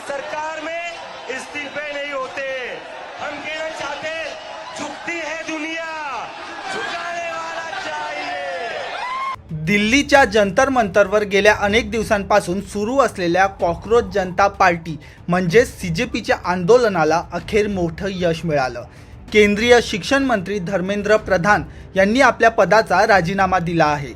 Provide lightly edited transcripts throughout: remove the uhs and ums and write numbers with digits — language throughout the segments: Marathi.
सरकार में इस्तीफे नहीं होते। हम कहना चाहते झुकती है दुनिया, झुकाने वाला चाहिए। दिल्लीच्या जंतर मंतरवर गेल्या अनेक दिवसांपासून सुरू असलेल्या कॉकरोच जनता पार्टी म्हणजे सीजेपीच्या आंदोलनाला अखेर मोठं यश मिळालं। केंद्रीय शिक्षण मंत्री धर्मेंद्र प्रधान यांनी आपल्या पदाचा राजीनामा दिला आहे।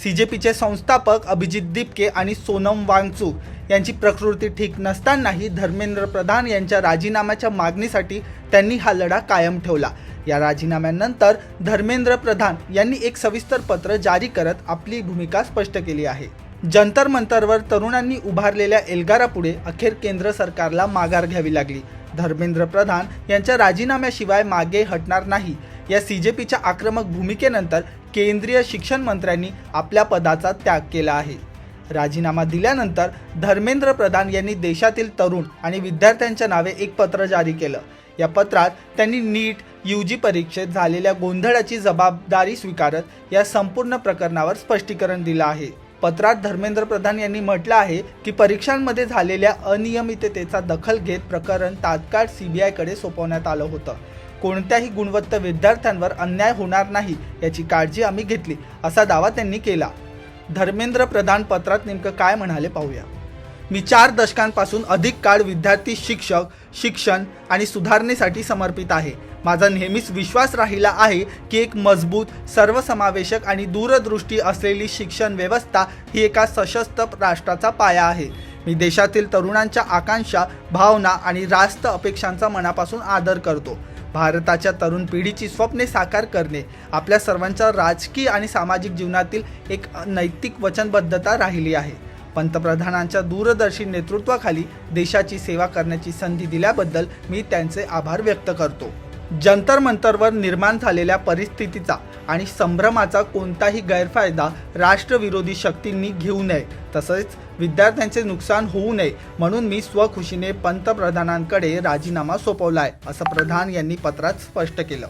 सीजेपीचे संस्थापक अभिजित दीपके आणि सोनम वांगचुक यांची प्रकृती ठीक नसतानाही धर्मेंद्र प्रधान यांच्या राजीनाम्याच्या मागणीसाठी त्यांनी हा लढा कायम ठेवला। या राजीनाम्यानंतर धर्मेंद्र प्रधान यांनी एक सविस्तर पत्र जारी करत आपली भूमिका स्पष्ट केली आहे। जंतर मंतरवर तरुणांनी उभारलेल्या एल्गारापुढे अखेर केंद्र सरकारला माघार घ्यावी लागली। धर्मेंद्र प्रधान यांच्या राजीनाम्याशिवाय मागे हटणार नाही या सीजेपीच्या आक्रमक भूमिकेनंतर केंद्रीय शिक्षण मंत्र्यांनी आपल्या पदाचा त्याग केला आहे। राजीनामा दिल्यानंतर धर्मेंद्र प्रधान यांनी देशातील तरुण आणि विद्यार्थ्यांच्या नावे एक पत्र जारी केलं। या पत्रात त्यांनी नीट यूजी परीक्षेत झालेल्या गोंधळाची जबाबदारी स्वीकारत या संपूर्ण प्रकरणावर स्पष्टीकरण दिलं आहे। पत्रात धर्मेंद्र प्रधान यांनी म्हटलं आहे की परीक्षांमध्ये झालेल्या अनियमिततेचा दखल घेत प्रकरण तात्काळ सीबीआयकडे सोपवण्यात आलं होतं। कोणत्याही गुणवत्त विद्यार्थ्यांवर अन्याय होणार नाही याची काळजी आम्ही घेतली असा दावा त्यांनी केला। धर्मेंद्र प्रधान पत्रात नेमकं काय म्हणाले पाहूया। मी 4 दशकांपासून अधिक काळ विद्यार्थी शिक्षक, शिक्षण आणि सुधारणेसाठी समर्पित आहे। माझा नेहमीच विश्वास राहिला आहे की एक मजबूत, सर्वसमावेशक आणि दूरदृष्टी असलेली शिक्षण व्यवस्था ही एका सशक्त राष्ट्राचा पाया आहे। मी देशातील तरुणांच्या आकांक्षा, भावना आणि राष्ट्र अपेक्षांचा मनापासून आदर करतो। भारताच्या तरुण पिढीची स्वप्ने साकार करणे आपल्या सर्वांच्या राजकीय आणि सामाजिक जीवनातील एक नैतिक वचनबद्धता राहिली आहे। पंतप्रधानांच्या दूरदर्शी नेतृत्वाखाली देशाची सेवा करण्याची संधी दिल्याबद्दल मी त्यांचे आभार व्यक्त करतो। जंतर मंतरवर निर्माण झालेल्या परिस्थितीचा आणि संभ्रमाचा कोणताही गैरफायदा राष्ट्रविरोधी शक्तींनी घेऊ नये, तसेच विद्यार्थ्यांचे नुकसान होऊ नये म्हणून मी स्वखुशीने पंतप्रधानांकडे राजीनामा सोपवलाय, असं प्रधान यांनी पत्रात स्पष्ट केलं।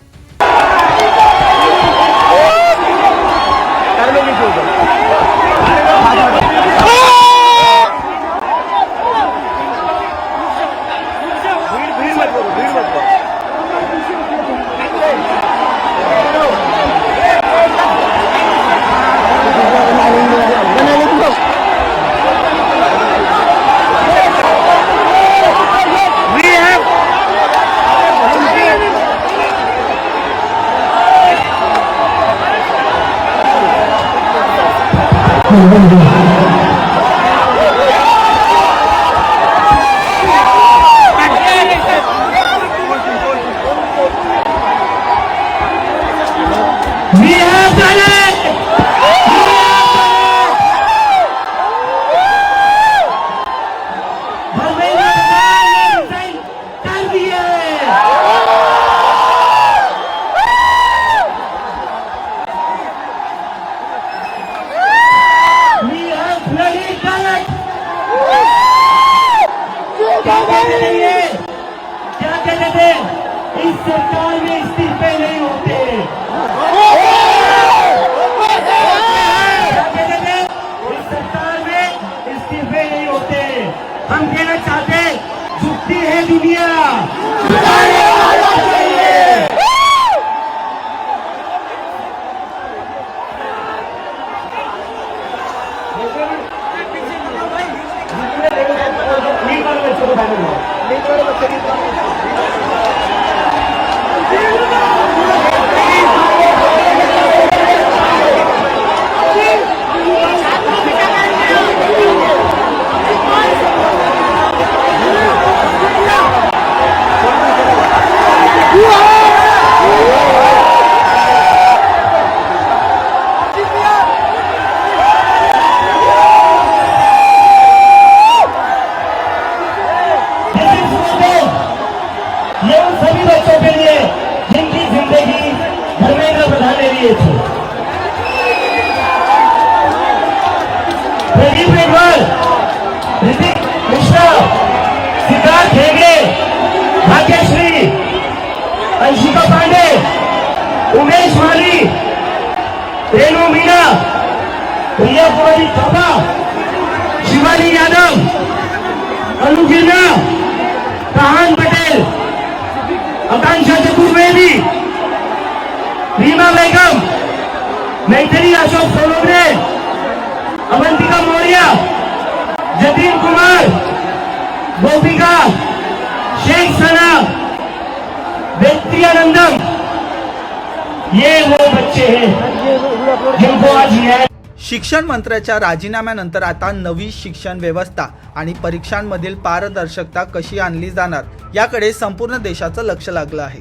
क्या कहते थे, इस सरकार में इस्तीफे नहीं होते। क्या कहते थे, इस सरकार में इस्तीफे नहीं होते। हम कहना चाहते झुकती है दुनिया, झुकाने वाला चाहिए। ये उन सभी बच्चों के लिए जिनकी जिंदगी धर्मेंद्र प्रधान ने लिए थे। प्रदीप रेगवाल, ऋतिक मिश्रा, सिद्धार्थ हेगड़े, भाग्यश्री, अंशिका पांडे, उमेश माली, रेणु मीना, प्रिया कुमारी थापा, शिवानी यादव, अनु गिरना, प्रहान पटेल, आकांक्षा चतुर्वेदी, रीमा बेगम, मैथिली अशोक सोनवणे, अवंतिका मौर्य, जतीन कुमार, गोपिका शेख सना, व्यक्ति आनंदम, ये वो बच्चे हैं जिनको आज न्याय। शिक्षण मंत्र्याच्या राजीनाम्यानंतर आता नवी शिक्षण व्यवस्था आणि परीक्षांमधील पारदर्शकता कशी आणली जाणार याकडे संपूर्ण देशाचं लक्ष लागलं आहे।